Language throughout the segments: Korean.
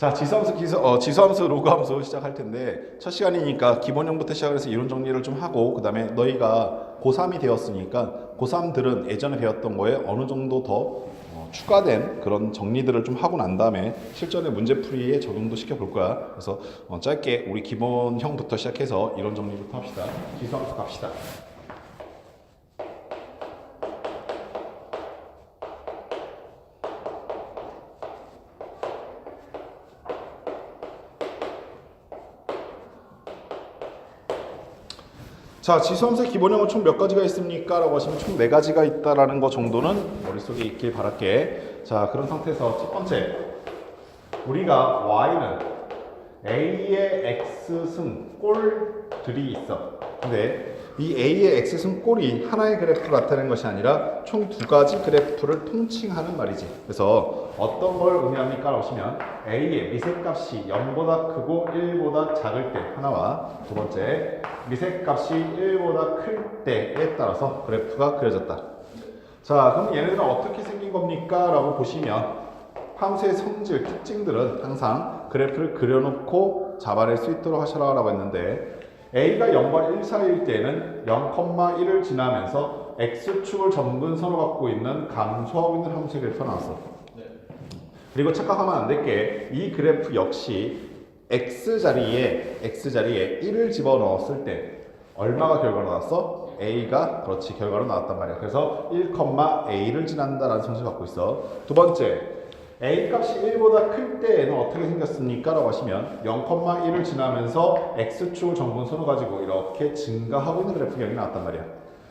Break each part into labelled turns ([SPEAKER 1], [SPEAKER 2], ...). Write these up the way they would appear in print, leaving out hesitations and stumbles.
[SPEAKER 1] 자, 지수함수, 로그함수 시작할 텐데 첫 시간이니까 기본형부터 시작해서 이론 정리를 좀 하고 그 다음에 너희가 고3이 되었으니까 고3들은 예전에 배웠던 거에 어느 정도 더 추가된 그런 정리들을 좀 하고 난 다음에 실전에 문제풀이에 적용도 시켜볼 거야. 그래서 짧게 우리 기본형부터 시작해서 이론 정리부터 합시다. 지수함수 갑시다. 자, 지수함수의 기본형은 총 몇 가지가 있습니까? 라고 하시면 총 4가지가 있다라는 거 정도는 머릿속에 있길 바랄게. 자, 그런 상태에서 첫 번째, 우리가 y는 a의 x승 꼴들이 있어. 근데 이 a의 x승 꼴이 하나의 그래프를 나타내는 것이 아니라 총 2가지 그래프를 통칭하는 말이지. 그래서 어떤 걸 의미합니까? 라고 하시면 a의 미세값이 0보다 크고 1보다 작을 때 하나와 두 번째 미세값이 1보다 클 때에 따라서 그래프가 그려졌다. 자, 그럼 얘네들은 어떻게 생긴 겁니까? 라고 보시면 함수의 성질, 특징들은 항상 그래프를 그려놓고 잡아낼 수 있도록 하셔라 라고 했는데 a가 0과 1 사이일 때는 0,1을 지나면서 x축을 점근선으로 갖고 있는 감소하고 있는 함수의 그래프가 나왔어. 그리고 착각하면 안 될 게 이 그래프 역시 x자리에 1을 집어넣었을 때 얼마가 결과로 나왔어? a가 그렇지 결과로 나왔단 말이야. 그래서 1,a를 지난다라는 성질을 갖고 있어. 두 번째, a 값이 1보다 클 때에는 어떻게 생겼습니까? 라고 하시면 0,1을 지나면서 x축을 정분선으로 가지고 이렇게 증가하고 있는 그래프가 여기 나왔단 말이야.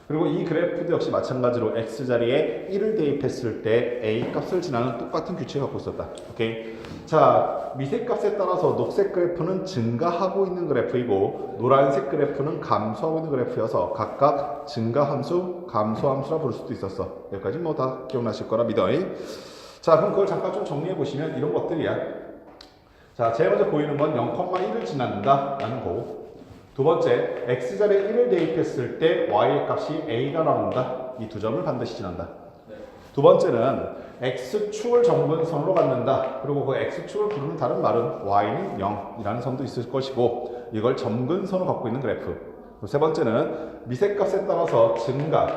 [SPEAKER 1] 그리고 이 그래프도 역시 마찬가지로 x자리에 1을 대입했을 때 a 값을 지나는 똑같은 규칙을 갖고 있었다. 오케이? 자, 미세값에 따라서 녹색 그래프는 증가하고 있는 그래프이고 노란색 그래프는 감소하고 있는 그래프여서 각각 증가함수, 감소함수라 부를 수도 있었어. 여기까지 뭐 다 기억나실 거라 믿어. 자, 그럼 그걸 잠깐 좀 정리해 보시면 이런 것들이야. 자, 제일 먼저 보이는 건 0,1을 지난다 라는 거고, 두 번째, x자리에 1을 대입했을 때 y의 값이 a가 나온다. 이 두 점을 반드시 지난다. 두 번째는 x축을 정분선으로 갖는다. 그리고 그 x축을 부르는 다른 말은 y는 0이라는 선도 있을 것이고 이걸 점근선으로 갖고 있는 그래프. 세 번째는 미세값에 따라서 증가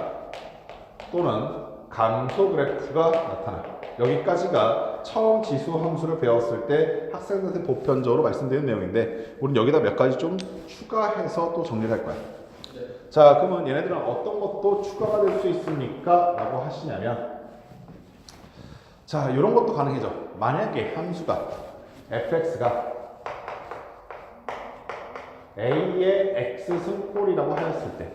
[SPEAKER 1] 또는 감소 그래프가 나타나. 여기까지가 처음 지수 함수를 배웠을 때 학생들한테 보편적으로 말씀드린 내용인데 우리는 여기다 몇 가지 좀 추가해서 또 정리를 할 거야. 자, 그러면 얘네들은 어떤 것도 추가가 될 수 있습니까? 라고 하시냐면 자, 이런 것도 가능해져. 만약에 함수가 fx가 a의 x승꼴이라고 하였을 때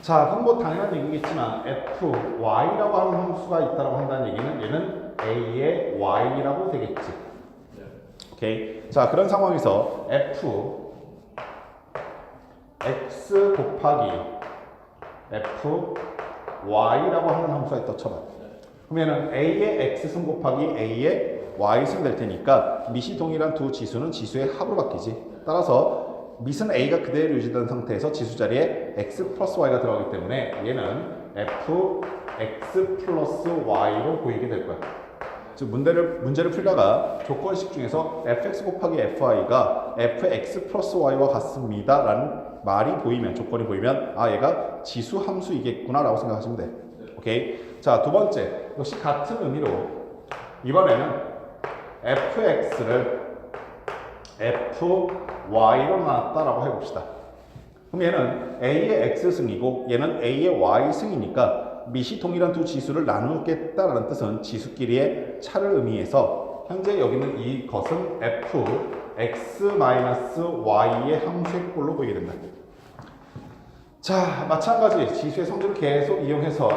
[SPEAKER 1] 자, 그럼 뭐 당연한 얘기겠지만 fy라고 하는 함수가 있다고 한다는 얘기는 얘는 a의 y라고 되겠지. 오케이. 자, 그런 상황에서 f x 곱하기 f y라고 하는 함수가 있다 쳐봐. 그러면은 a의 x승 곱하기 a의 y승 될 테니까 밑이 동일한 두 지수는 지수의 합으로 바뀌지. 따라서 밑은 a가 그대로 유지된 상태에서 지수 자리에 x 플러스 y가 들어가기 때문에 얘는 fx 플러스 y로 보이게 될 거야. 즉 문제를 풀다가 조건식 중에서 fx 곱하기 fy가 fx 플러스 y와 같습니다 라는 말이 보이면, 조건이 보이면 아, 얘가 지수 함수이겠구나 라고 생각하시면 돼. 오케이. 자, 두 번째, 역시 같은 의미로 이번에는 fx를 fy로 나왔다라고 해봅시다. 그럼 얘는 a의 x승이고 얘는 a의 y승이니까 밑이 동일한 두 지수를 나누겠다라는 뜻은 지수끼리의 차를 의미해서 현재 여기는 이것은 fx-y의 함수의 꼴로 보이게 된다. 자, 마찬가지 지수의 성질을 계속 이용해서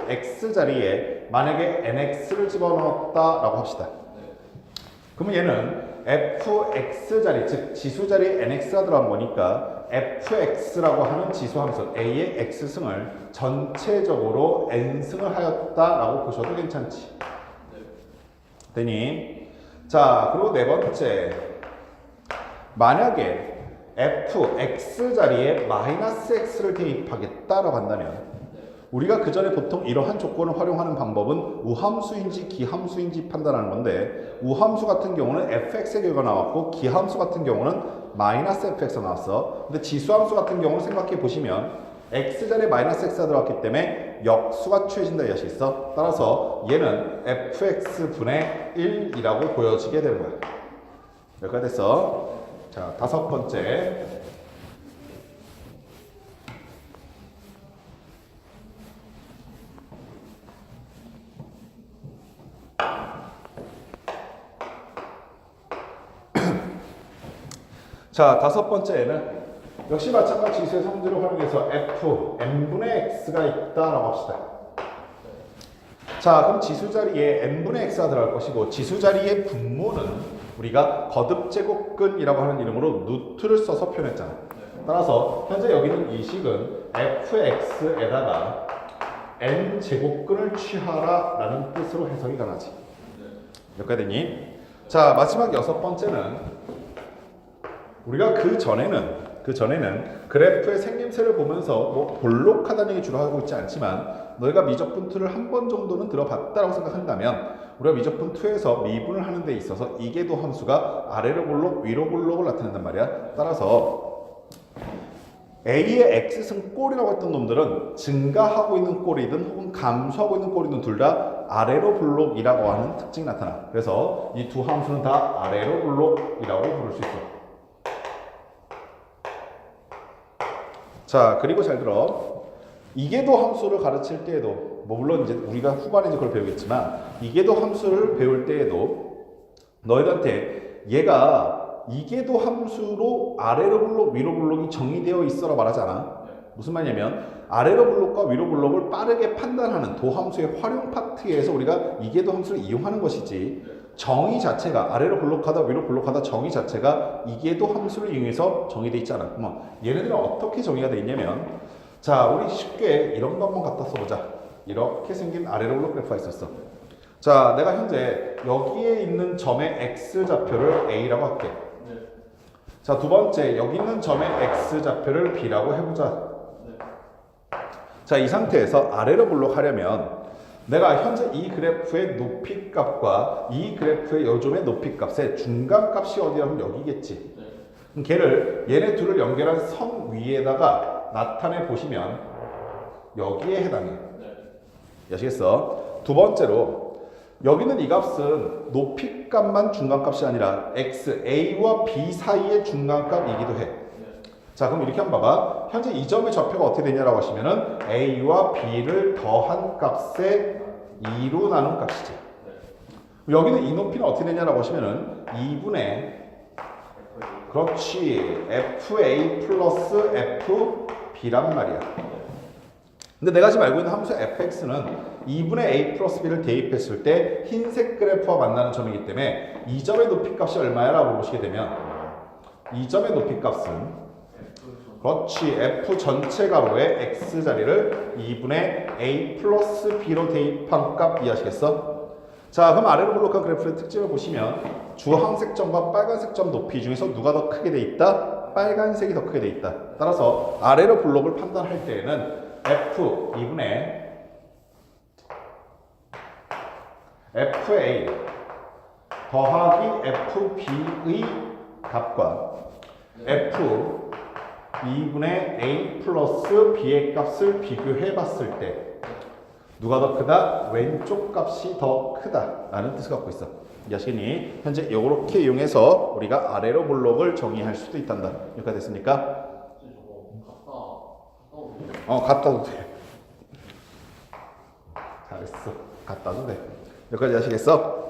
[SPEAKER 1] fx 자리에 만약에 nx를 집어넣었다라고 합시다. 그러면 얘는 fx 자리, 즉 지수 자리에 nx가 들어간 거니까 fx라고 하는 지수 함수 a의 x승을 전체적으로 n승을 하였다라고 보셔도 괜찮지. 되니? 자, 그리고 네 번째, 만약에 fx 자리에 마이너스 x를 대입하겠다라고 한다면 우리가 그 전에 보통 이러한 조건을 활용하는 방법은 우함수인지 기함수인지 판단하는 건데, 우함수 같은 경우는 fx의 결과가 나왔고 기함수 같은 경우는 마이너스 fx가 나왔어. 근데 지수함수 같은 경우는 생각해 보시면 x자리에 마이너스 x가 들어갔기 때문에 역수가 취해진다 이 아시겠어? 따라서 얘는 fx분의 1이라고 보여지게 되는 거야. 여기까지 됐어. 자, 다섯 번째. 자, 다섯 번째는 역시 마찬가지 지수의 성질을 활용해서 f, n분의 x가 있다라고 합시다. 자, 그럼 지수 자리에 n분의 x가 들어갈 것이고, 지수 자리의 분모는 우리가 거듭제곱근이라고 하는 이름으로 루트를 써서 표현했잖아. 따라서 현재 여기는 이 식은 fx에다가 n제곱근을 취하라 라는 뜻으로 해석이 가능하지. 여기까지 되니? 자, 마지막 여섯 번째는 우리가 그 전에는 그래프의 생김새를 보면서 뭐 볼록하다는 얘기 주로 하고 있지 않지만, 너희가 미적분 2를 한 번 정도는 들어봤다고 생각한다면 우리가 미적분 2에서 미분을 하는 데 있어서 이계도 함수가 아래로 볼록 위로 볼록을 나타낸단 말이야. 따라서 A의 x승 꼴이라고 했던 놈들은 증가하고 있는 꼴이든 혹은 감소하고 있는 꼴이든 둘 다 아래로 볼록이라고 하는 특징이 나타나. 그래서 이 두 함수는 다 아래로 볼록이라고 부를 수 있어. 자, 그리고 잘 들어. 이계도 함수를 가르칠 때에도, 뭐 물론 이제 우리가 후반에 이제 그걸 배우겠지만, 이계도 함수를 배울 때에도 너희들한테 얘가 이계도 함수로 아래로 블록, 위로 블록이 정의되어 있어라 말하잖아. 무슨 말이냐면 아래로 블록과 위로 블록을 빠르게 판단하는 도함수의 활용 파트에서 우리가 이계도 함수를 이용하는 것이지, 정의 자체가 아래로 블록하다 위로 블록하다 정의 자체가 이계도 함수를 이용해서 정의되어 있지 않아. 얘네들은 어떻게 정의가 되어 있냐면, 자, 우리 쉽게 이런 거 한번 갖다 써보자. 이렇게 생긴 아래로 블록 그래프가 있었어. 자, 내가 현재 여기에 있는 점의 x좌표를 a라고 할게. 자, 두 번째 여기 있는 점의 x좌표를 b라고 해보자. 자, 이 상태에서 아래로 블록하려면 내가 현재 이 그래프의 높이값과 이 그래프의 요점의 높이값의 중간값이 어디라면 여기겠지. 그럼 걔를 얘네 둘을 연결한 선 위에다가 나타내 보시면 여기에 해당해. 아시겠어? 두 번째로 여기는 이 값은 높이값만 중간값이 아니라 x, a와 b 사이의 중간값이기도 해. 자, 그럼 이렇게 한번 봐봐. 현재 이 점의 좌표가 어떻게 되냐라고 하시면은 a와 b를 더한 값의 2로 나눈 값이지. 여기는 이 높이는 어떻게 되냐라고 하시면은 2분의 그렇지 fa 플러스 fb란 말이야. 근데 내가 지금 알고 있는 함수 fx는 2분의 a 플러스 b를 대입했을 때 흰색 그래프와 만나는 점이기 때문에 이 점의 높이값이 얼마야? 라고 보시게 되면 이 점의 높이값은 그렇지 f 전체 가로의 x자리를 2분의 a 플러스 b로 대입한 값 이해하시겠어? 자, 그럼 아래로 블록한 그래프의 특징을 보시면 주황색 점과 빨간색 점 높이 중에서 누가 더 크게 돼 있다? 빨간색이 더 크게 돼 있다. 따라서 아래로 블록을 판단할 때에는 f 2분의 fa 더하기 fb의 값과 f 2분의 a 플러스 b의 값을 비교해 봤을 때 누가 더 크다? 왼쪽 값이 더 크다 라는 뜻을 갖고 있어. 이해하시겠니? 현재 이렇게 이용해서 우리가 아래로 블록을 정의할 수도 있단다. 여기까지 됐습니까? 갖다도 돼. 잘했어. 갖다도 돼. 여기까지 하시겠어?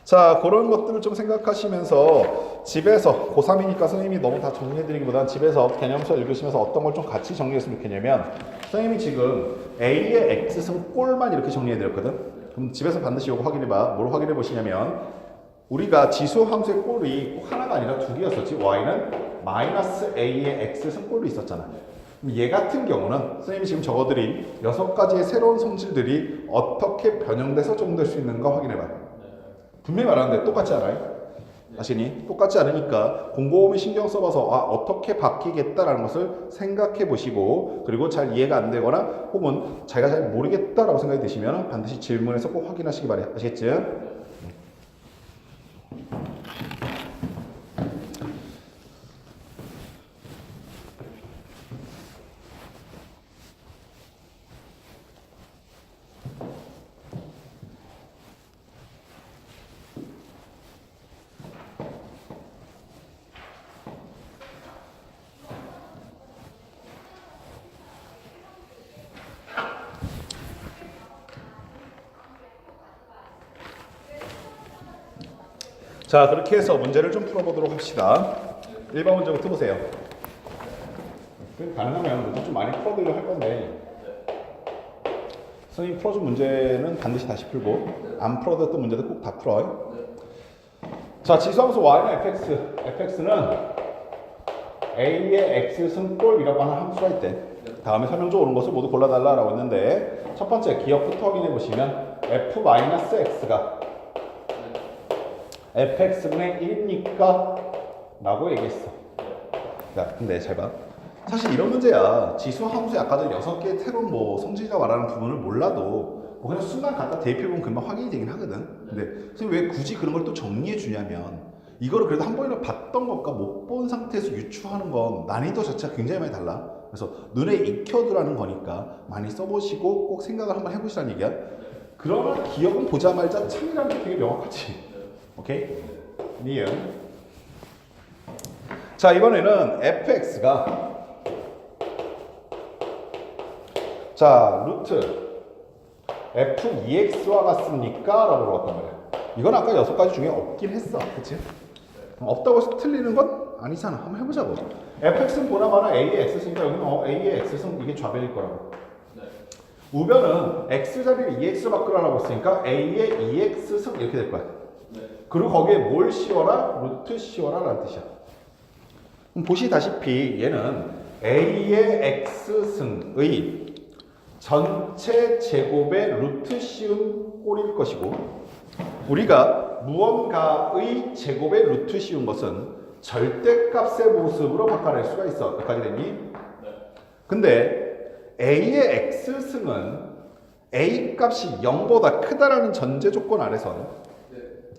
[SPEAKER 1] 자, 그런 것들을 좀 생각하시면서 집에서 고3이니까 선생님이 너무 다 정리해드리기보다는 집에서 개념서 읽으시면서 어떤 걸 좀 같이 정리했으면 좋겠냐면, 선생님이 지금 A의 X승 꼴만 이렇게 정리해드렸거든? 그럼 집에서 반드시 이거 확인해봐. 뭘 확인해 보시냐면, 우리가 지수 함수의 꼴이 꼭 하나가 아니라 두 개였었지. Y는 마이너스 A의 X승 꼴로 있었잖아. 그럼 얘 같은 경우는 선생님이 지금 적어드린 6가지의 새로운 성질들이 어떻게 변형돼서 적용될 수 있는가 확인해봐. 분명히 말하는데 똑같지 않아요? 아시니? 똑같지 않으니까 곰곰이 신경 써봐서 어떻게 바뀌겠다라는 것을 생각해 보시고 그리고 잘 이해가 안 되거나 혹은 자기가 잘 모르겠다라고 생각이 드시면 반드시 질문해서 꼭 확인하시기 바래요. 아시겠죠? 자, 그렇게 해서 문제를 좀 풀어보도록 합시다. 1번 문제부터 보세요. 가능하면 문제 좀 많이 풀어드리려 할 건데 선생님 풀어준 문제는 반드시 다시 풀고 안 풀어뒀던 문제도 꼭 다 풀어요. 자, 지수함수 y는 fx, fx는 a의 x승꼴이라고 하는 함수가 있대. 다음에 설명조 오는 것을 모두 골라달라고 했는데 첫 번째 기억부터 확인해 보시면 f-x가 fx분의 1입니까? 라고 얘기했어. 자, 근데 잘 봐. 사실 이런 문제야. 지수 함수에 아까 전 6개 새로운 성질이라고 말하는 부분을 몰라도 그냥 순간 갖다 대입해보면 금방 확인이 되긴 하거든. 근데 선생님 왜 굳이 그런 걸 또 정리해 주냐면 이거를 그래도 한 번이라도 봤던 것과 못 본 상태에서 유추하는 건 난이도 자체가 굉장히 많이 달라. 그래서 눈에 익혀두라는 거니까 많이 써보시고 꼭 생각을 한번 해보시라는 얘기야. 그러면 기억은 보자 말자 참이라는 게 되게 명확하지. 오케이? 니은. 자, 이번에는 fx가 자, 루트 f2x와 같습니까? 라고 물어봤단 말이야. 이건 아까 6가지 중에 없긴 했어. 그치? 없다고 해서 틀리는 건 아니잖아. 한번 해보자고. fx는 보나마나 a의 x승이니까 여기는 a의 x승 이게 좌변일 거라고. 우변은 x자리를 2x로 바꾸라고 했으니까 a의 2x승 이렇게 될 거야. 그리고 거기에 뭘 씌워라? 루트 씌워라 라는 뜻이야. 그럼 보시다시피 얘는 a의 x승의 전체 제곱의 루트 씌운 꼴일 것이고 우리가 무언가의 제곱의 루트 씌운 것은 절대값의 모습으로 바꿔낼 수가 있어. 여기까지 됐니? 근데 a의 x승은 a 값이 0보다 크다라는 전제 조건 아래서는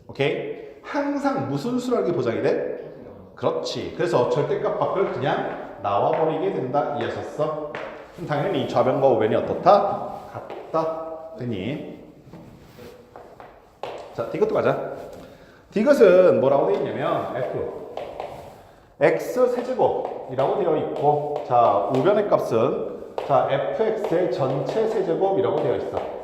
[SPEAKER 1] 오케이? 항상 무슨 수라는 게 보장이 돼? 그렇지. 그래서 절대값 밖을 그냥 나와버리게 된다. 이해하셨어? 그럼 당연히 좌변과 우변이 어떻다? 같다. 되니? 자, 디귿도 가자. 디귿은 뭐라고 되어 있냐면 f x 세제곱이라고 되어 있고 자, 우변의 값은 자, fx의 전체 세제곱이라고 되어 있어.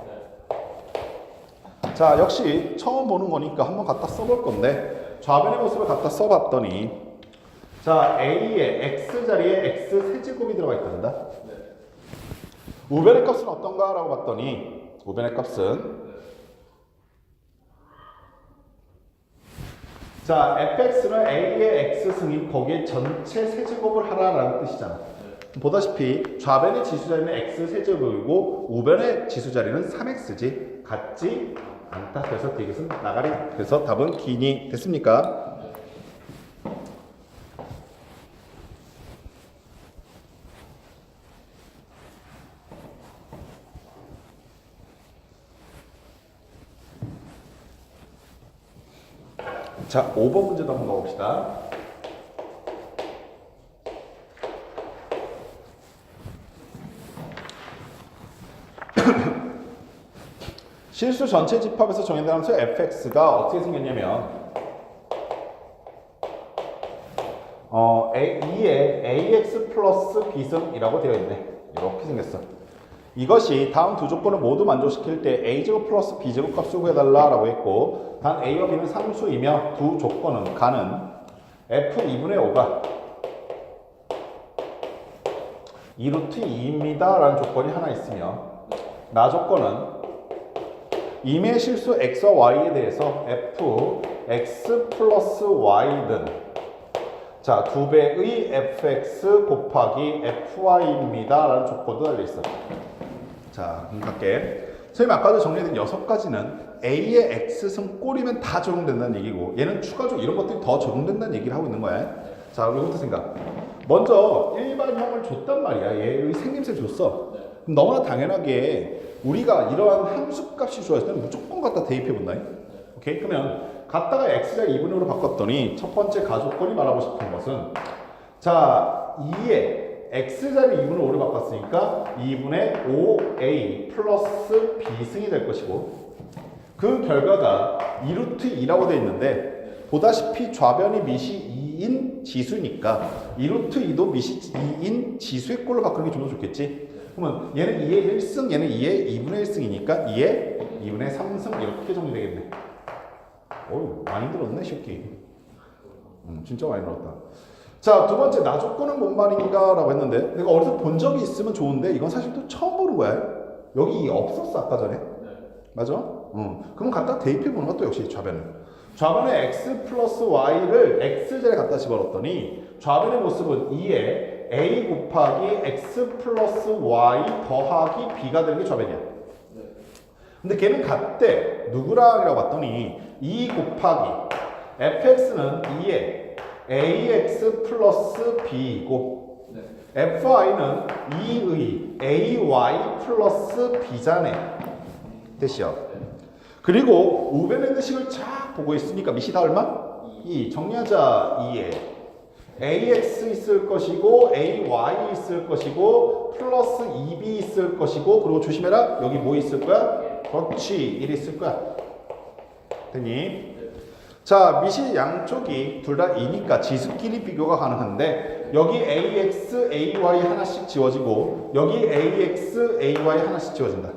[SPEAKER 1] 자, 역시 처음 보는 거니까 한번 갖다 써볼 건데 좌변의 모습을 갖다 써봤더니 자, a의 x자리에 x 세제곱이 들어가 있단다. 우변의 값은 어떤가? 라고 봤더니 우변의 값은 자, fx는 a의 x승인 거기에 전체 세제곱을 하라라는 뜻이잖아. 보다시피 좌변의 지수자리는 x 세제곱이고 우변의 지수자리는 3x지. 같지 않다. 그래서 디귿은 나가리. 그래서 답은 기니. 됐습니까? 자, 5번 문제도 한번 가봅시다. 실수 전체 집합에서 정의된 함수 fx가 어떻게 생겼냐면 2에 ax 플러스 b승이라고 되어 있네. 이렇게 생겼어. 이것이 다음 두 조건을 모두 만족시킬 때 a제곱 플러스 b제곱 값을 구해달라고 했고 단 a와 b는 상수이며 두 조건은 가는 f2분의 5가 2루트 2입니다 라는 조건이 하나 있으며 나 조건은 임의 실수 x와 y에 대해서 fx 플러스 y는 자, 2배의 fx 곱하기 fy입니다 라는 조건도 달려있어. 자, 그럼 갈게. 선생님 아까도 정리해둔 6가지는 A의 X승 꼴이면 다 적용된다는 얘기고 얘는 추가적으로 이런 것들이 더 적용된다는 얘기를 하고 있는 거야. 자, 이것부터 생각. 먼저 일반형을 줬단 말이야. 얘의 생김새를 줬어. 그럼 너무나 당연하게 우리가 이러한 함수값이 주어질 때는 무조건 갖다 대입해 본다. 오케이? 그러면 갖다가 x좌의 2분의 5로 바꿨더니 첫 번째 가조건이 말하고 싶은 것은 자, 2에 x좌를 2분의 5로 바꿨으니까 2분의 5a 플러스 b승이 될 것이고 그 결과가 2루트 2라고 되어 있는데 보다시피 좌변이 미시 2인 지수니까 2루트 2도 미시 2인 지수의 꼴로 바꾸는 게 좀 더 좋겠지. 그러면 얘는 2의 1승, 얘는 2의 2분의 1승이니까 2의 2분의 3승 이렇게 정리되겠네. 어우, 많이 들었네, 새끼. 진짜 많이 들었다. 자, 두 번째, 나 조건은 뭔 말인가? 라고 했는데, 내가 어디서 본 적이 있으면 좋은데, 이건 사실 또 처음 보는 거야. 여기 없었어, 아까 전에. 맞아? 그럼 갖다 대입해보는 것도 역시 좌변은. 좌변에 x 플러스 y를 x자리에 갖다 집어넣었더니, 좌변의 모습은 2에 a 곱하기 x 플러스 y 더하기 b가 되는 게 좌변이야. 근데 걔는 같대. 누구랑이라고 봤더니 2 곱하기 fx는 2에 ax 플러스 b이고 fy는 2의 ay 플러스 b잖아. 됐죠? 그리고 우변의 식을 쫙 보고 있으니까 밑이 다 얼마? 2. 정리하자. 2에 ax 있을 것이고 ay 있을 것이고 플러스 2b 있을 것이고 그리고 조심해라. 여기 뭐 있을 거야? 그렇지. 1 있을 거야. 됐니? 자, 밑이 양쪽이 둘 다 2니까 지수끼리 비교가 가능한데 여기 ax, ay 하나씩 지워지고 여기 ax, ay 하나씩 지워진다.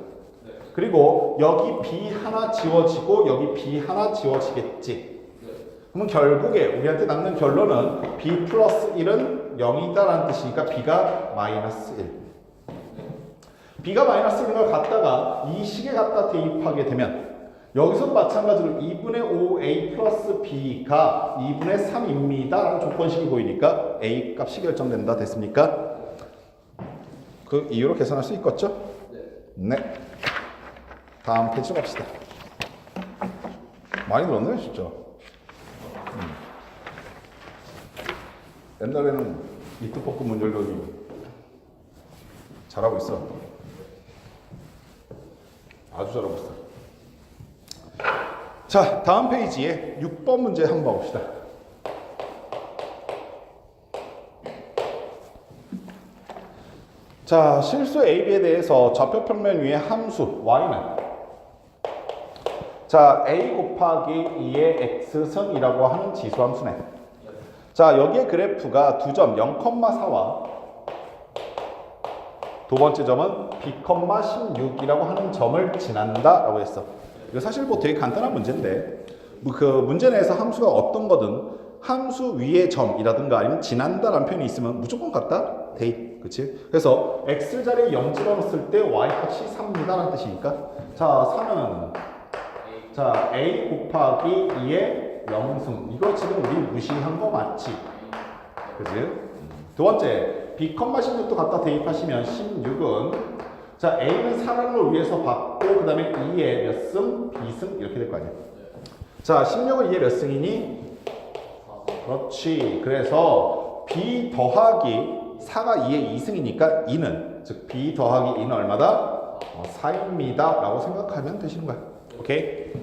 [SPEAKER 1] 그리고 여기 b 하나 지워지고 여기 b 하나 지워지겠지. 그러면 결국에 우리한테 남는 결론은 b 플러스 1은 0이다라는 뜻이니까 b가 마이너스 1. b가 마이너스 1인 걸 갖다가 이 식에 갖다 대입하게 되면 여기서 마찬가지로 2분의 5a 플러스 b가 2분의 3입니다 라는 조건식이 보이니까 a 값이 결정된다. 됐습니까? 그 이유로 계산할 수 있겠죠? 네. 다음 페이지 갑시다. 많이 늘었네 진짜. 옛날에는 이트포크 문 열려기 잘하고 있어. 아주 잘하고 있어. 자, 다음 페이지에 6번 문제 한번 봐봅시다. 자, 실수 AB에 대해서 좌표 평면 위에 함수 y는 자, a 곱하기 2의 x승이라고 하는 지수 함수네. 자, 여기에 그래프가 두 점 0,4와 두 번째 점은 b,16이라고 하는 점을 지난다 라고 했어. 이거 사실 뭐 되게 간단한 문제인데 그 문제 내에서 함수가 어떤 거든 함수 위의 점이라든가 아니면 지난다라는 표현이 있으면 무조건 같다? 대입. 그치? 그래서 x자리에 0 집어넣었을 때 y값이 3입니다 라는 뜻이니까 자, 3은 자, a 곱하기 2의 0승. 이거 지금 우리 무시한 거 맞지? 그치? 두 번째, b,16도 갖다 대입하시면 16은 자, a는 사람을 위해서 받고 그 다음에 2의 몇 승? b승 이렇게 될 거 아니야. 자, 16은 2의 몇 승이니? 그렇지. 그래서 b 더하기 4가 2의 2승이니까 2는 즉 b 더하기 2는 얼마다? 4입니다 라고 생각하면 되시는 거야. 오케이?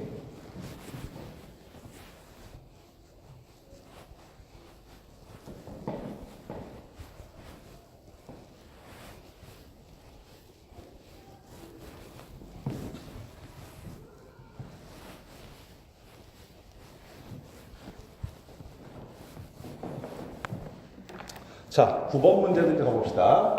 [SPEAKER 1] 자, 9번 문제도 이제 가봅시다.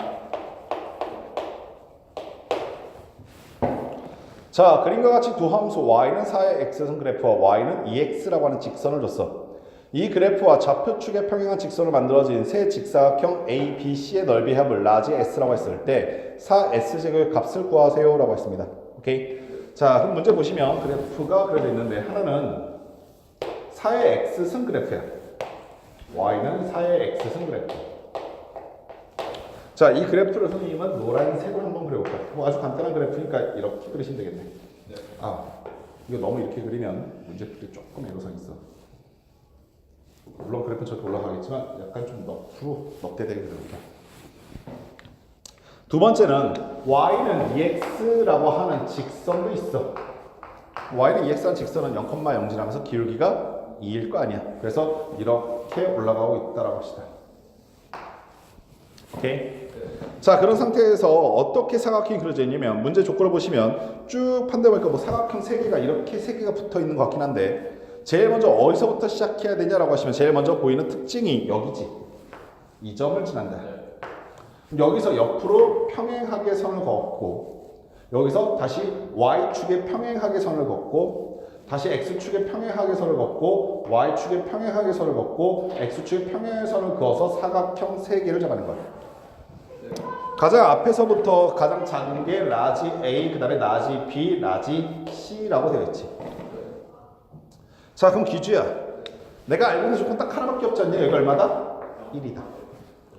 [SPEAKER 1] 자, 그림과 같이 두 함수 y는 4의 x승 그래프와 y는 2x라고 하는 직선을 줬어. 이 그래프와 좌표축에 평행한 직선으로 만들어진 세 직사각형 A, B, C의 넓이 합을 라지 S라고 했을 때 4S제곱의 값을 구하세요 라고 했습니다. 오케이? 자, 그럼 문제 보시면 그래프가 그려져 있는데 하나는 4의 x승 그래프야. y는 4의 x승 그래프. 자, 이 그래프를 선생님은 노란색으로 한번 그려볼까요? 뭐 아주 간단한 그래프니까 이렇게 그리시면 되겠네. 네. 이거 너무 이렇게 그리면 문제 풀 때 조금 애로사항이 있어. 물론 그래프는 저렇게 올라가겠지만 약간 좀 옆으로 넉대되게 그려볼게. 두 번째는 y는 ex라고 하는 직선도 있어. y는 ex라는 직선은 0,0 지나면서 기울기가 2일 거 아니야. 그래서 이렇게 올라가고 있다라고 합시다. 오케이? 자, 그런 상태에서 어떻게 사각형이 그려져 있냐면 문제 조건을 보시면 쭉 판대보니까 뭐 사각형 3개가 이렇게 3개가 붙어 있는 것 같긴 한데 제일 먼저 어디서부터 시작해야 되냐라고 하시면 제일 먼저 보이는 특징이 여기지. 이 점을 지난다. 여기서 옆으로 평행하게 선을 걷고 여기서 다시 y축에 평행하게 선을 걷고 다시 x축에 평행하게 선을 걷고 y축에 평행하게 선을 걷고 x축에 평행하게 선을 그어서 사각형 3개를 잡아낸 거야. 가장 앞에서부터 가장 작은 게 라지 A, 그 다음에 라지 B, 라지 C라고 되어 있지. 자, 그럼 기주야. 내가 알고 있는 조건 딱 하나밖에 없지 않냐? 여기가 얼마다? 1이다.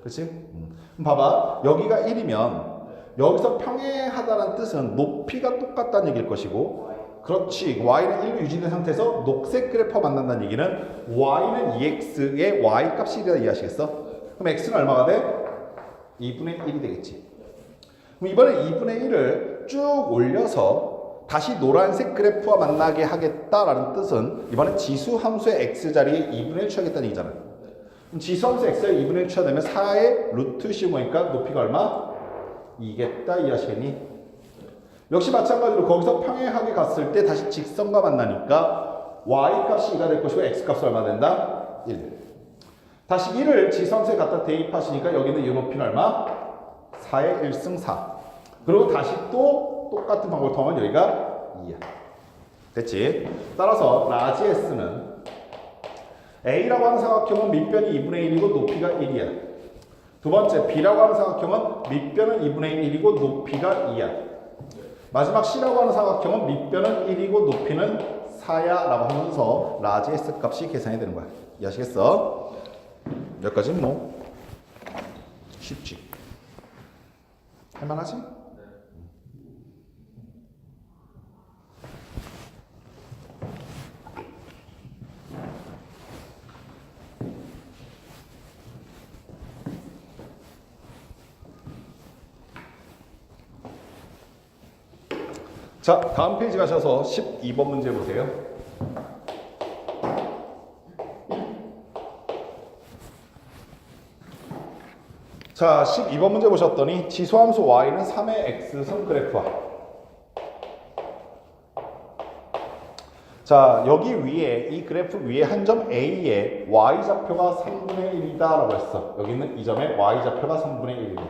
[SPEAKER 1] 그렇지? 그럼 봐봐. 여기가 1이면 여기서 평행하다는 뜻은 높이가 똑같다는 얘기일 것이고 그렇지. y는 1로 유지된 상태에서 녹색 그래프가 만난다는 얘기는 y는 2x의 y 값이 1이다 이해하시겠어? 그럼 x는 얼마가 돼? 2분의 1이 되겠지. 그럼 이번에 2분의 1을 쭉 올려서 다시 노란색 그래프와 만나게 하겠다라는 뜻은 이번에 지수 함수의 x자리에 2분의 1 취하겠다는 얘기잖아. 그럼 지수 함수 x에 2분의 1 취하되면 4의 루트 씌우니까 높이가 얼마? 2겠다 이해하시겠니? 역시 마찬가지로 거기서 평행하게 갔을 때 다시 직선과 만나니까 y 값이 2가 될 것이고 x 값이 얼마 된다? 1. 다시 1을 지수함수에 갖다 대입하시니까 여기는 이 높이는 얼마? 4의 1승 4. 그리고 다시 또 똑같은 방법을 통하면 여기가 2야. 됐지? 따라서 라지 S는 A라고 하는 사각형은 밑변이 2분의 1이고 높이가 1이야. 두 번째 B라고 하는 사각형은 밑변은 2분의 1이고 높이가 2야. 마지막 C라고 하는 사각형은 밑변은 1이고 높이는 4야 라고 하면서 라지 S 값이 계산이 되는 거야. 이해하시겠어? 여기까지는 뭐 쉽지. 할만하지? 자, 다음 페이지 가셔서 12번 문제 보세요. 자, 12번 문제 보셨더니 지수함수 y는 3의 x승 그래프와 자, 여기 위에 이 그래프 위에 한 점 A에 y좌표가 3분의 1이다 라고 했어. 여기 있는 이 점에 y좌표가 3분의 1이다.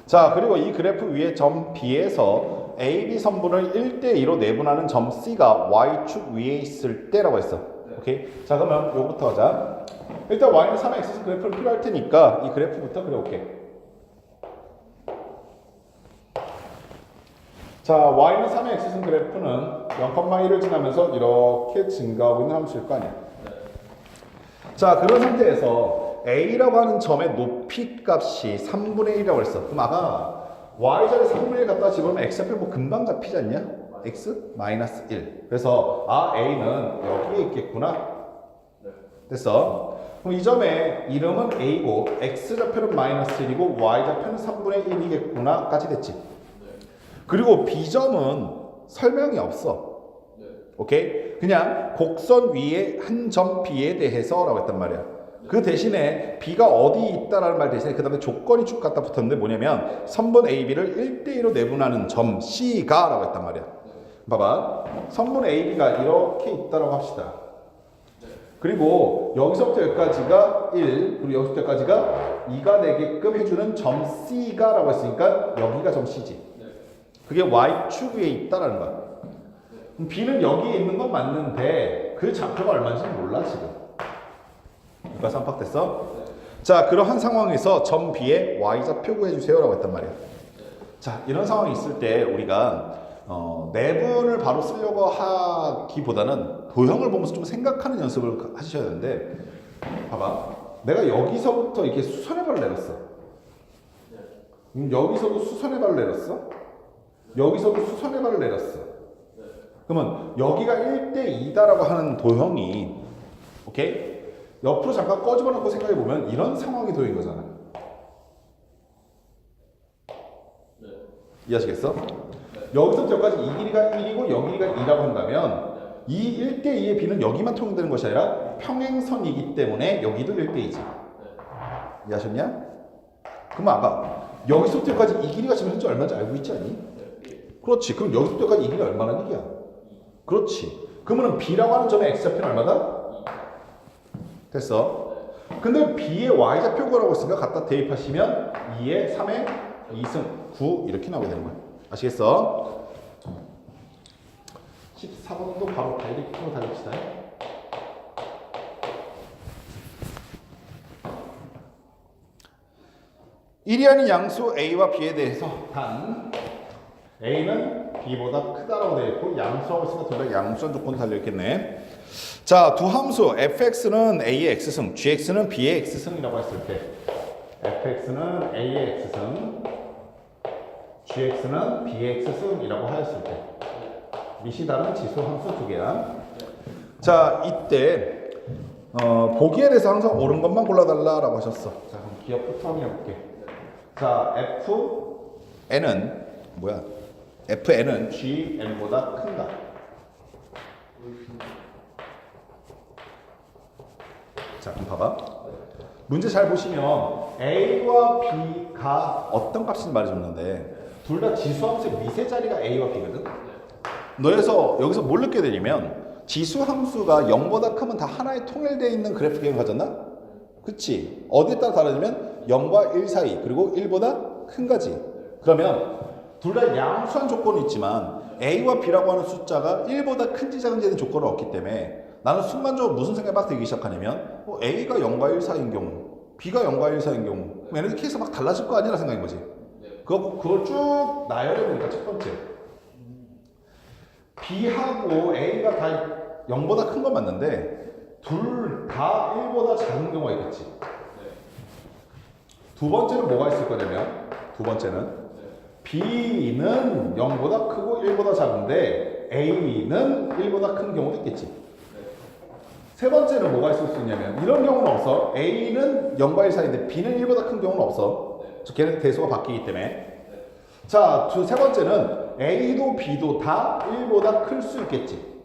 [SPEAKER 1] 자, 그리고 이 그래프 위에 점 B에서 AB 선분을 1대2로 내분하는 점 C가 y축 위에 있을 때라고 했어. 오케이? 자, 그러면 요거부터 하자. 일단 y는 3의 x승 그래프를 필요할 테니까 이 그래프부터 그려볼게. 자, y는 3의 x승 그래프는 0,1을 지나면서 이렇게 증가하고 있는 함수일 거 아니야. 자, 그런 상태에서 a라고 하는 점의 높이 값이 3분의 1이라고 했어. 그럼 아까 y자리 3분의 1 갖다 집으면 x좌표 뭐 금방 잡히지 않냐? x 마이너스 1. 그래서 a는 여기에 있겠구나. 됐어. 그럼 이 점의 이름은 a고 x좌표는 마이너스 1이고 y좌표는 3분의 1이겠구나 까지 됐지. 그리고 b점은 설명이 없어. 오케이? 그냥 곡선 위에 한 점 b에 대해서 라고 했단 말이야. 그 대신에 b가 어디 있다라는 말 대신에 그 다음에 조건이 쭉 갖다 붙었는데 뭐냐면 선분 AB를 1대1로 내분하는 점 C가 라고 했단 말이야. 봐봐. 선분 AB가 이렇게 있다라고 합시다. 그리고 여기서부터 여기까지가 1, 그리고 여기서부터 여기까지가 2가 되게끔 해주는 점 C가 라고 했으니까 여기가 점 C지. 그게 Y축 위에 있다라는 거야. B는 여기에 있는 건 맞는데 그 좌표가 얼마인지 몰라 지금. 여기까지 쌍팍됐어? 자, 그러한 상황에서 점 B에 Y좌표 구해주세요 라고 했단 말이야. 자, 이런 상황이 있을 때 우리가 내분을 바로 쓰려고 하기보다는 도형을 보면서 좀 생각하는 연습을 하셔야 되는데 봐봐. 내가 여기서부터 이렇게 수선의 발을 내렸어. 여기서도 수선의 발을 내렸어. 여기서도 수선의 발을 내렸어. 그러면 여기가 1대2다라고 하는 도형이 오케이? 옆으로 잠깐 꺼집어 놓고 생각해 보면 이런 상황이 도형인 거잖아.
[SPEAKER 2] 네.
[SPEAKER 1] 이해하시겠어? 여기서부터 여기까지 이 길이가 1이고 여기 길이가 2라고 한다면 이 1대2의 b는 여기만 통용되는 것이 아니라 평행선이기 때문에 여기도 1대2지. 이해하셨냐? 그럼 아까 여기서부터 여기까지 이 길이가 지금 현재 얼마인지 알고 있지 않니? 그렇지. 그럼 여기서부터 여기까지 이 길이가 얼마나 얘기야? 그렇지. 그러면 b라고 하는 점의 x좌표는 얼마다? 됐어. 근데 b의 y좌표라고 했으니까 갖다 대입하시면 2에 3에 2승 9 이렇게 나오게 되는 거야. 아시겠어? 14번도 바로 다이렉트로 달립시다. 일이 아닌 양수 a와 b에 대해서 단 a는 b보다 크다라고 되어 있고 양수하고 있으니까 둘 다 양수한 조건이 달려있겠네. 자, 두 함수 fx는 a의 x승, gx는 b의 x승이라고 했을 때 fx는 a의 x승, gx는 b의 x승이라고 하였을 때 밑이 다른 지수 함수 두 개야. 자, 이때 보기에 대해서 항상 옳은 것만 골라달라라고 하셨어. 자, 그럼 기억부터 한번 해볼게. 자, fn은 뭐야? fn은 gn보다 큰다. 자, 그럼 봐봐. 문제 잘 보시면 a와 b가 어떤 값인지 말해줬는데 둘 다 지수함수의 미세 자리가 a와 b거든. 여기서 뭘 느끼게 되냐면 지수함수가 0보다 크면 다 하나에 통일되어 있는 그래프 계획을 가졌나? 그치? 어디에 따라 다르냐면 0과 1 사이 그리고 1보다 큰 거지. 그러면 둘 다 양수한 조건이 있지만 a와 b라고 하는 숫자가 1보다 큰지 작은지에 대한 조건을 얻기 때문에 나는 순간적으로 무슨 생각이 막 들기 시작하냐면 a가 0과 1 사이인 경우 b가 0과 1 사이인 경우 얘네들 케이스가 막 달라질 거 아니라 생각인 거지. 그걸 쭉 나열해 보니까 첫 번째 b하고 a가 다 0보다 큰 건 맞는데 둘 다 1보다 작은 경우가 있겠지. 두 번째는 뭐가 있을 거냐면 두 번째는 b는 0보다 크고 1보다 작은데 a는 1보다 큰 경우도 있겠지. 세 번째는 뭐가 있을 수 있냐면 이런 경우는 없어. a는 0과 1 사이인데 b는 1보다 큰 경우는 없어. 걔네 대수가 바뀌기 때문에. 자, 세 번째는 a도 b도 다 1보다 클 수 있겠지.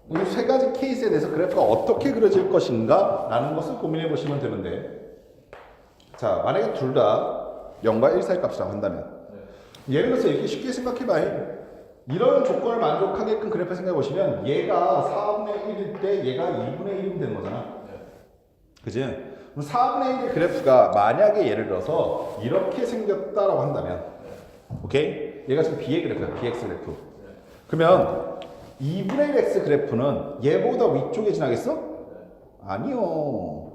[SPEAKER 1] 이 세 가지 케이스에 대해서 그래프가 어떻게 그려질 것인가 라는 것을 고민해 보시면 되는데, 자, 만약에 둘 다 0과 1 사이 값이라고 한다면 예를 들어서 이렇게 쉽게 생각해봐. 이런 조건을 만족하게끔 그래프 생각해 보시면 얘가 4분의 1일 때 얘가 2분의 1이면 되는 거잖아. 그지? 그럼 4분의 1의 그래프가 만약에 예를 들어서 이렇게 생겼다라고 한다면, 오케이? 얘가 지금 b의 그래프야, bx 그래프. 그러면 2분의 1 x 그래프는 얘보다 위쪽에 지나겠어? 아니요.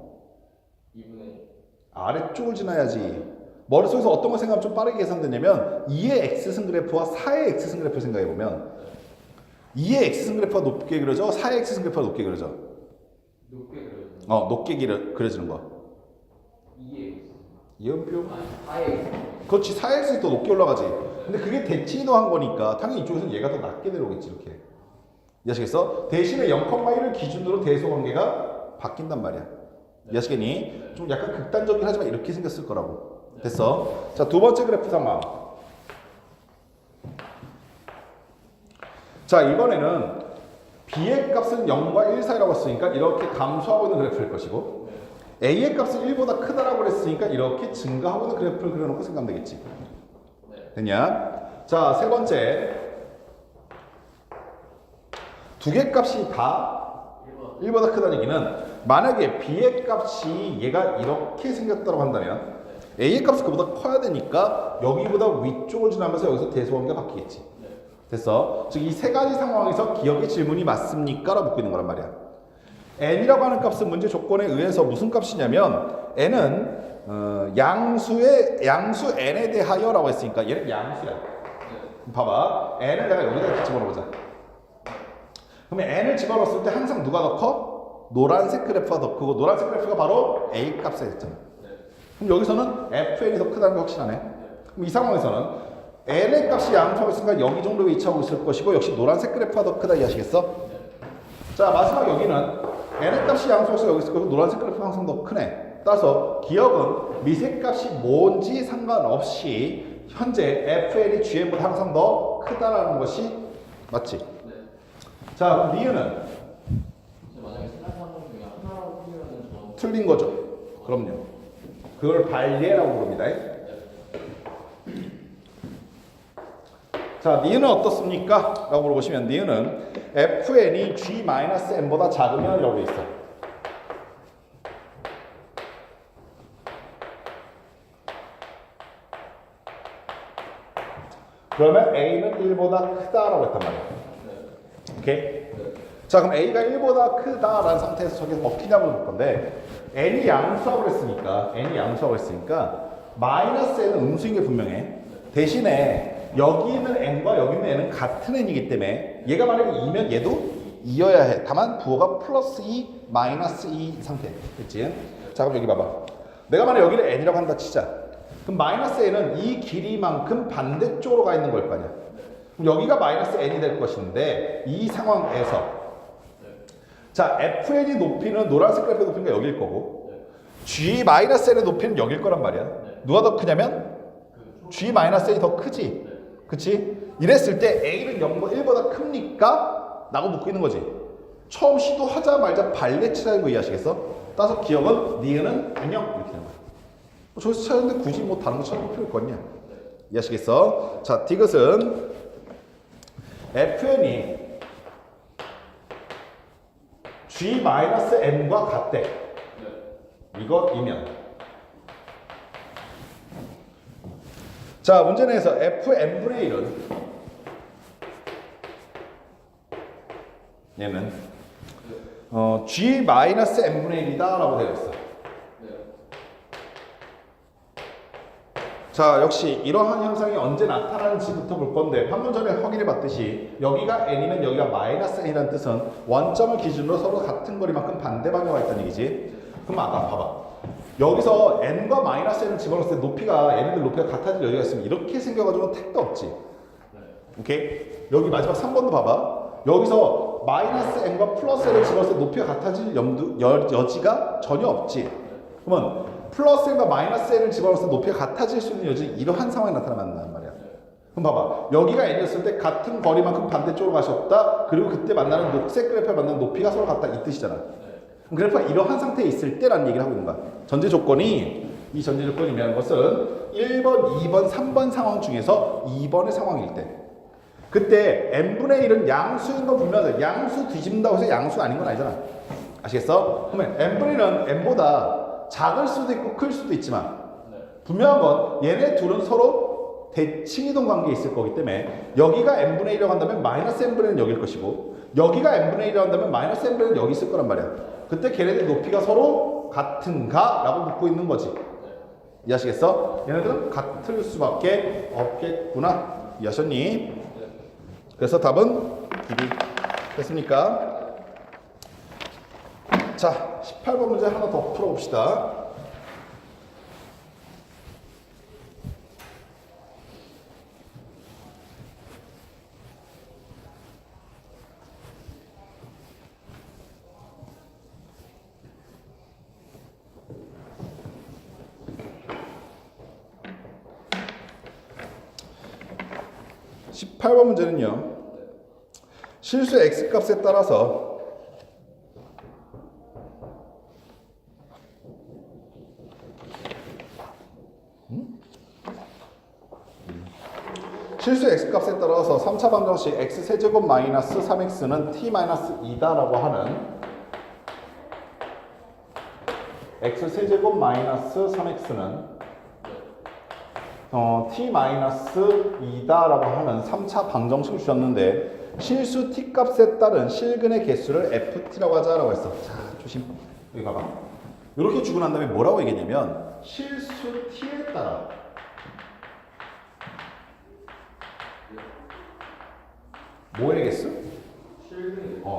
[SPEAKER 2] 2분의 1.
[SPEAKER 1] 아래쪽을 지나야지. 머릿속에서 어떤 걸 생각하면 좀 빠르게 계산되냐면 2의 x승 그래프와 4의 x승 그래프를 생각해보면 2의 x승 그래프가 높게 그려져, 4의 x승 그래프가 높게 그려져.
[SPEAKER 2] 높게 그려지는
[SPEAKER 1] 높게 그려지는 거.
[SPEAKER 2] 2에
[SPEAKER 1] 이음표?
[SPEAKER 2] 아니 4에
[SPEAKER 1] 그렇지, 4의 x승이 더 높게 올라가지. 근데 그게 대칭이동한 거니까 당연히 이쪽에서는 얘가 더 낮게 내려오겠지. 이렇게 이해하시겠어? 대신에 0,1을 기준으로 대소관계가 바뀐단 말이야. 이해하시겠니? 좀 약간 극단적이긴 하지만 이렇게 생겼을 거라고. 됐어? 자, 두 번째 그래프 상황. 자, 이번에는 b의 값은 0과 1 사이라고 했으니까 이렇게 감소하고 있는 그래프일 것이고, a의 값은 1보다 크다라고 했으니까 이렇게 증가하고 있는 그래프를 그려놓고 생각하면 되겠지. 됐냐? 자, 세 번째. 두 개 값이 다 1보다 크다는 얘기는 만약에 b의 값이 얘가 이렇게 생겼다고 한다면 a의 값이 그보다 커야 되니까 여기보다 위쪽을 지나면서 여기서 대소관계가 바뀌겠지. 됐어? 즉 이 세 가지 상황에서 기억의 질문이 맞습니까? 라고 묻고 있는 거란 말이야. n이라고 하는 값은 문제 조건에 의해서 무슨 값이냐면 n은 양수 n에 대하여 라고 했으니까 얘는 양수야. 봐봐. n을 내가 여기다 이렇게 집어넣어보자. 그러면 n을 집어넣었을 때 항상 누가 더 커? 노란색 그래프가 더 크고 노란색 그래프가 바로 a 값에 있잖아. 그럼 여기서는 fn이 더 크다는 게 확실하네. 그럼 이 상황에서는 n의 값이 양수하고 있으니까 여기 정도 위치하고 있을 것이고 역시 노란색 그래프가 더 크다 이해하시겠어? 자 마지막 여기는 n의 값이 양수하고 있으니까 여기 있을 거고 노란색 그래프가 항상 더 크네. 따라서 기억은 미세 값이 뭔지 상관없이 현재 fn이 gm보다 항상 더 크다라는 것이 맞지?
[SPEAKER 2] 네.
[SPEAKER 1] 자 그럼 니은은
[SPEAKER 2] 만약에 생각하는 중에 하나라고 틀리면은 저
[SPEAKER 1] 틀린 거죠. 그럼요. 그걸 발예라고 부릅니다. 자, 니은은 어떻습니까? 라고 물어보시면 니은은 fn이 g-n보다 작으면 이라고 되어 있어요. 그러면 a는 1보다 크다라고 했단 말이에요. 오케이? 자, 그럼 a가 1보다 크다라는 상태에서 저게 먹히냐고 볼 건데 n이 양수하고 했으니까 마이너스 n은 음수인 게 분명해. 대신에 여기 있는 n과 여기 있는 n은 같은 n이기 때문에 얘가 만약에 2면 얘도 2여야 해. 다만 부호가 플러스 2, 마이너스 2 상태. 그치? 자, 그럼 여기 봐봐. 내가 만약에 여기를 n이라고 한다 치자. 그럼 마이너스 n은 이 길이만큼 반대쪽으로 가 있는 걸 거 아니야. 그럼 여기가 마이너스 n이 될 것인데 이 상황에서 자, fn이 높이는 노란색 그래프의 높이가 여길 거고 g-n의 높이는 여길 거란 말이야. 누가 더 크냐면 g-n이 더 크지. 그치? 이랬을 때 a는 1보다 큽니까? 라고 묻고 있는 거지. 처음 시도하자마자 발레치라는 거 이해하시겠어? 따라서 기억은 니은은 안녕 이렇게 되는 거야. 저기서 찾았는데 굳이 뭐 다른 거 찾을 필요 있겠냐? 이해하시겠어? 자, 디귿은 fn이 g-n과 같대. 이것이면 자, 문제 내에서 fn분의 1은 얘는 g-n분의 1이다 라고 되어 있어. 자, 역시 이러한 현상이 언제 나타나는지부터 볼 건데 방금 전에 확인해 봤듯이 여기가 n이면 여기가 마이너스 n이라는 뜻은 원점을 기준으로 서로 같은 거리만큼 반대 방향으로 있다는 얘기지. 그럼 아까 봐봐. 여기서 n과 마이너스 n을 집어넣었을 때 높이가 얘네들 높이가 같아질 여지가 있으면 이렇게 생겨가지고는 택도 없지. 오케이? 여기 마지막 3번도 봐봐. 여기서 마이너스 n과 플러스 n을 집어넣었을 때 높이가 같아질 여지가 전혀 없지. 그러면 플러스 n과 마이너스 n을 집어넣었을 때 높이가 같아질 수 있는 여지 이러한 상황이 나타난단 말이야. 그럼 봐봐. 여기가 n이었을 때 같은 거리만큼 반대쪽으로 가셨다. 그리고 그때 만나는 녹색 그래프에 만나는 높이가 서로 같다 이 뜻이잖아. 그럼 그래프가 이러한 상태에 있을 때라는 얘기를 하고 있는 거야. 전제 조건이 이 전제 조건이 의미하는 것은 1번, 2번, 3번 상황 중에서 2번의 상황일 때 그때 n분의 1은 양수인 건 분명하다. 양수 뒤집는다고 해서 양수 아닌 건 아니잖아. 아시겠어? 그러면 n분의 1은 n보다 작을 수도 있고 클 수도 있지만 분명한 건 얘네 둘은 서로 대칭이동 관계에 있을 거기 때문에 여기가 n분의 1이라고 한다면 마이너스 n분의 1은 여길 것이고 여기가 n분의 1이라고 한다면 마이너스 n분의 1은 여기 있을 거란 말이야. 그때 걔네들 높이가 서로 같은가? 라고 묻고 있는 거지. 이해하시겠어? 얘네들은 같을 수밖에 없겠구나. 이해하셨니? 그래서 답은 길이 됐습니까? 자, 18번 문제 하나 더 풀어봅시다. (18번) 문제는요. 실수 x값에 따라서 실수 x값에 따라서 3차 방정식 x세제곱 마이너스 3x는 t 마이너스 2다라고 하는 x세제곱 마이너스 3x는 t 마이너스 2다라고 하는 3차 방정식을 주셨는데 실수 t 값에 따른 실근의 개수를 ft라고 하자라고 했어. 자, 조심. 여기 봐봐. 이렇게 주고 난 다음에 뭐라고 얘기했냐면 실수 t에 따라 뭐의 개수?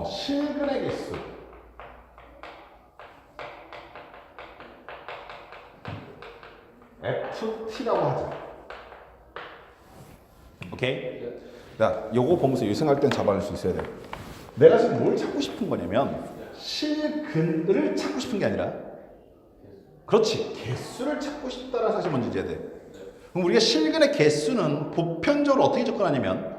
[SPEAKER 1] 실근의 개수. FT라고 하자. 오케이? 자, 요거 보면서 이 생각할 땐 잡아낼 수 있어야 돼. 내가 지금 뭘 찾고 싶은 거냐면 실근을 찾고 싶은 게 아니라 그렇지 개수를 찾고 싶다라는 사실 먼저 이해해야 돼. 그럼 우리가 실근의 개수는 보편적으로 어떻게 접근하냐면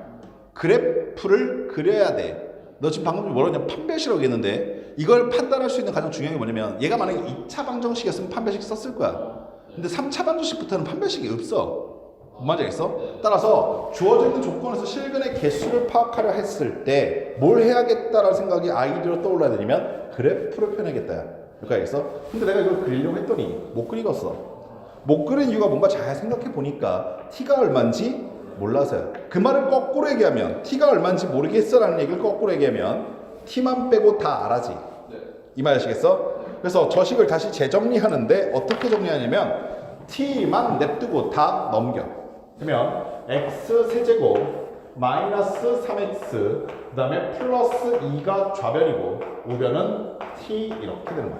[SPEAKER 1] 그래프를 그려야 돼. 너 지금 방금 뭐라 했냐 판별식이라고 했는데 이걸 판단할 수 있는 가장 중요한 게 뭐냐면 얘가 만약에 2차 방정식이었으면 판별식 썼을 거야. 근데 3차 방정식부터는 판별식이 없어. 뭔 말인지 알겠어? 따라서 주어져 있는 조건에서 실근의 개수를 파악하려 했을 때 뭘 해야겠다라는 생각이 아이디어로 떠올라야 되냐면 그래프를 표현하겠다. 그러니까 알겠어? 근데 내가 이걸 그리려고 했더니 못 그리겠어. 못 그린 이유가 뭔가 잘 생각해 보니까 t가 얼마인지 몰라서요. 그 말을 거꾸로 얘기하면 t가 얼마인지 모르겠어라는 얘기를 거꾸로 얘기하면 t만 빼고 다 알아지. 이 말 아시겠어? 그래서 저 식을 다시 재정리하는데 어떻게 정리하냐면 t만 냅두고 다 넘겨. 그러면 x 세제곱 마이너스 3x 그 다음에 플러스 2가 좌변이고 우변은 t 이렇게 되는 거야.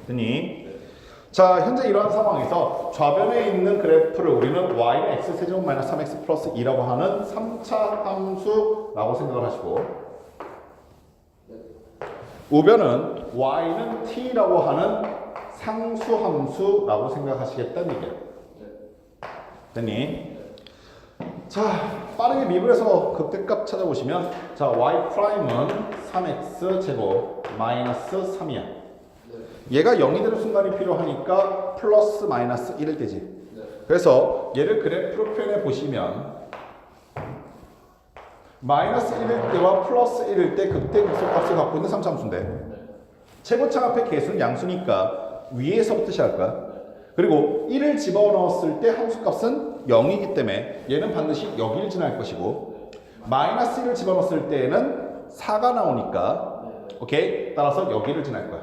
[SPEAKER 1] 됐니? 자, 현재 이러한 상황에서 좌변에 있는 그래프를 우리는 y는 x세제곱 마이너스 3x 플러스 2라고 하는 3차 함수라고 생각을 하시고 우변은 y는 t라고 하는 상수 함수라고 생각하시겠다는 얘기야. 됐니? 자, 빠르게 미분해서 극대값 찾아보시면 자, y 프라임은 3x 제곱 마이너스 3이야. 얘가 0이 되는 순간이 필요하니까 플러스 마이너스 1일 때지. 그래서 얘를 그래프로 표현해 보시면 마이너스 1일 때와 플러스 1일 때 극대극소값을 갖고 있는 3차 함수인데 최고창 앞에 개수는 양수니까 위에서부터 시작할 거야. 그리고 1을 집어넣었을 때 함수값은 0이기 때문에 얘는 반드시 여기를 지날 것이고 마이너스 1을 집어넣었을 때에는 4가 나오니까 오케이? 따라서 여기를 지날 거야.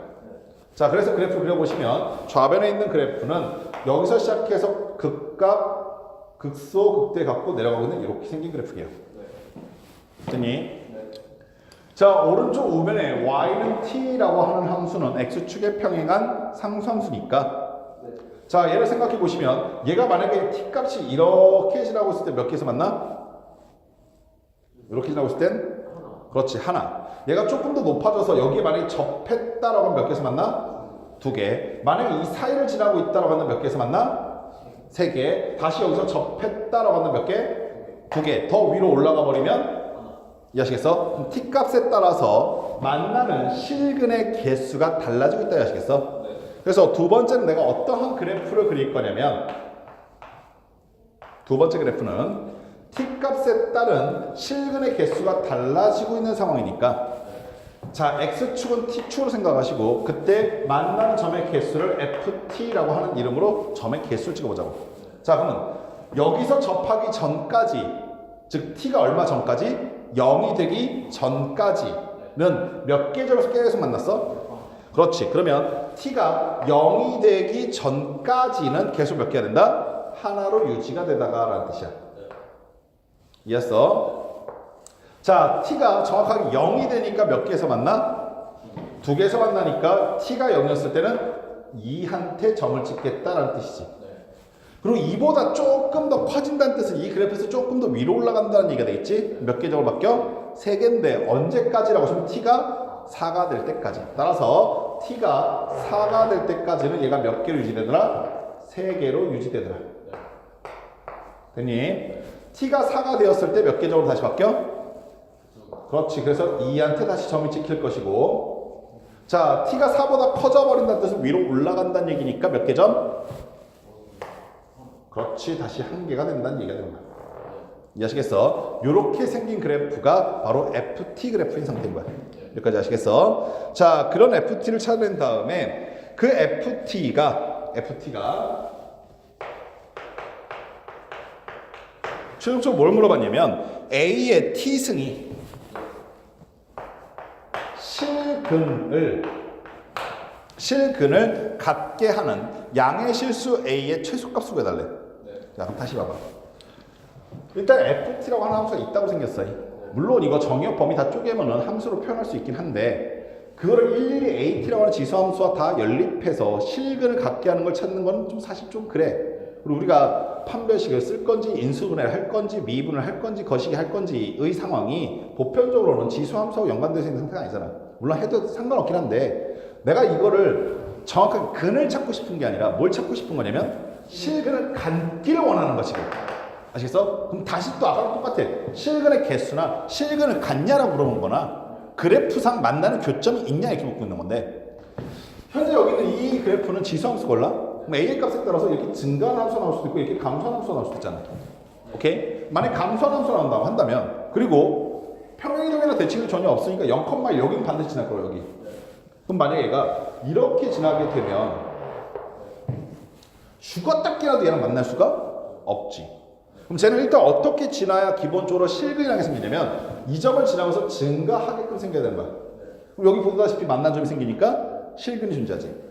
[SPEAKER 1] 자, 그래서 그래프 그려보시면 좌변에 있는 그래프는 여기서 시작해서 극값, 극소, 극대 갖고 내려가고 있는 이렇게 생긴 그래프예요. 됐니? 자, 오른쪽 우변에 y는 t라고 하는 함수는 x축에 평행한 상수함수니까 자, 얘를 생각해 보시면 얘가 만약에 t 값이 이렇게 지나고 있을 때 몇 개에서 만나? 이렇게 지나고 있을 땐? 그렇지, 하나. 얘가 조금 더 높아져서 여기에 만약에 접했다라고 하면 몇 개에서 만나? 2개. 만약에 이 사이를 지나고 있다라고 하면 몇 개에서 만나? 3개. 다시 여기서 접했다라고 하면 몇 개? 2개. 더 위로 올라가 버리면 이해하시겠어? t 값에 따라서 만나는 실근의 개수가 달라지고 있다 이해하시겠어? 그래서 두 번째는 내가 어떠한 그래프를 그릴 거냐면 두 번째 그래프는 t 값에 따른 실근의 개수가 달라지고 있는 상황이니까 자, x축은 t축으로 생각하시고 그때 만나는 점의 개수를 ft라고 하는 이름으로 점의 개수를 찍어보자고. 자, 그러면 여기서 접하기 전까지 즉 t가 얼마 전까지? 0이 되기 전까지는 몇 개 점에서 계속 만났어? 그렇지. 그러면 t가 0이 되기 전까지는 계속 몇 개가 된다? 하나로 유지가 되다가 라는 뜻이야. 이해했어? 자, t가 정확하게 0이 되니까 몇 개에서 만나? 2개에서 만나니까 t가 0이었을 때는 2한테 점을 찍겠다라는 뜻이지. 그리고 이보다 조금 더 커진다는 뜻은 이 그래프에서 조금 더 위로 올라간다는 얘기가 되겠지? 몇 개 점으로 바뀌어? 3개인데 언제까지라고 하시면 t가 4가 될 때까지. 따라서 t가 4가 될 때까지는 얘가 몇 개로 유지되더라? 3개로 유지되더라. 됐니? t가 4가 되었을 때 몇 개 점으로 다시 바뀌어? 그렇지. 그래서 2한테 다시 점이 찍힐 것이고 자, t가 4보다 커져버린다는 뜻은 위로 올라간다는 얘기니까 몇 개 점? 그렇지. 다시 1개가 된다는 얘기가 되는 거야. 이해하시겠어? 이렇게 생긴 그래프가 바로 FT 그래프인 상태인 거야. 여기까지 아시겠어? 자, 그런 FT를 찾아낸 다음에 그 FT가 최종적으로 뭘 물어봤냐면 A의 T승이 실근을 갖게 하는 양의 실수 A의 최소값을 구해달래. 자, 그럼 다시 봐봐. 일단 FT라고 하는 함수가 있다고 생겼어. 물론 이거 정의역 범위 다 쪼개면은 함수로 표현할 수 있긴 한데 그거를 일일이 AT라고 하는 지수함수와 다 연립해서 실근을 갖게 하는 걸 찾는 건 좀 사실 좀 그래. 그리고 우리가 판별식을 쓸 건지 인수분해를 할 건지 미분을 할 건지 거시기 할 건지의 상황이 보편적으로는 지수함수하고 연관되어 있는 상태가 아니잖아. 물론 해도 상관없긴 한데 내가 이거를 정확하게 근을 찾고 싶은 게 아니라 뭘 찾고 싶은 거냐면 실근을 갖기를 원하는 것이고. 아시겠어? 그럼 다시 또 아까랑 똑같아. 실근의 개수나 실근을 갖냐라고 물어본 거나 그래프상 만나는 교점이 있냐 이렇게 묻고 있는 건데 현재 여기 있는 이 그래프는 지수함수 골라? 그럼 A의 값에 따라서 이렇게 증가한 함수가 나올 수도 있고 이렇게 감소한 함수가 나올 수도 있잖아. 오케이? 만약에 감소한 함수가 나온다고 한다면 그리고 평행이동이나 대칭이 전혀 없으니까 0,1 여기는 반드시 지날 거예요. 여기. 그럼 만약에 얘가 이렇게 지나게 되면 죽었다 깨라도 얘랑 만날 수가 없지. 그럼 쟤는 일단 어떻게 지나야 기본적으로 실근이라는 게 생기냐면 이 점을 지나면서 증가하게끔 생겨야 되는 거야. 그럼 여기 보다시피 만난 점이 생기니까 실근이 존재하지.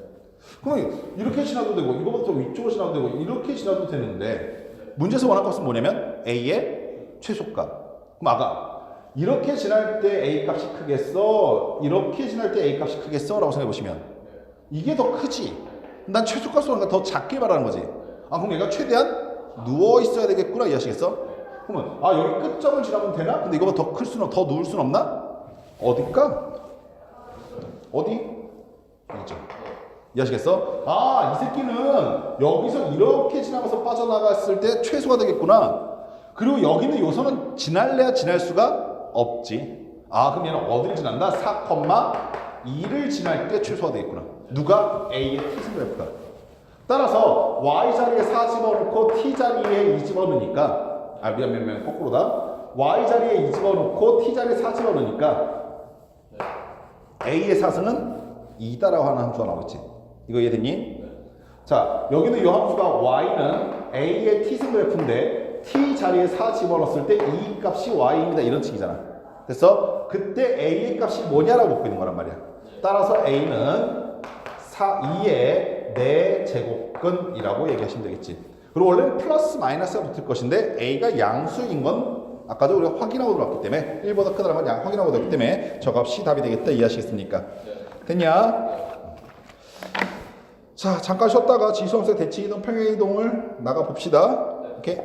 [SPEAKER 1] 그럼 이렇게 지나도 되고 이거보다 더 위쪽으로 지나도 되고 이렇게 지나도 되는데 문제에서 원하는 값은 뭐냐면 A의 최소값. 그럼 아까 이렇게 지날 때 A 값이 크겠어? 이렇게 지날 때 A 값이 크겠어? 라고 생각해 보시면 이게 더 크지. 난 최소값을 원하니까 더 작게 말하는 거지. 아 그럼 얘가 최대한 누워 있어야 되겠구나 이해하시겠어? 그러면 아 여기 끝점을 지나면 되나? 근데 이거보다 더 클 수는 더 누울 수는 없나? 어딜까? 어디? 이죠. 이해하시겠어? 아 이 새끼는 여기서 이렇게 지나가서 빠져나갔을 때 최소가 되겠구나. 그리고 여기는 요선은 지날래야 지날 수가 없지. 아 그럼 얘는 어디를 지난다? 4,2를 지날 때 최소가 되겠구나. 누가? A의 t승 그래프가. 따라서 y 자리에 4 집어넣고 t 자리에 2 집어넣으니까 미안 거꾸로다. y 자리에 2 집어넣고 t 자리에 4 집어넣으니까 A의 4승은 2다라고 하는 함수가 나오겠지. 이거 이해됐니? 자 여기는 이 함수가 y는 A의 t승 그래프인데 t 자리에 4 집어넣었을 때 이 값이 y입니다. 이런 식이잖아. 그래서 그때 A의 값이 뭐냐라고 묻고 있는 거란 말이야. 따라서 A는 2의 4제곱근이라고 얘기하시면 되겠지. 그리고 원래는 플러스 마이너스가 붙을 것인데 A가 양수인 건 아까도 우리가 확인하고 들어왔기 때문에 1보다 크다는 건 확인하고 들어왔기 때문에 저 값이 답이 되겠다. 이해하시겠습니까? 됐냐? 자 잠깐 쉬었다가 지수함수의 대칭이동 평행이동을 나가 봅시다. 오케이.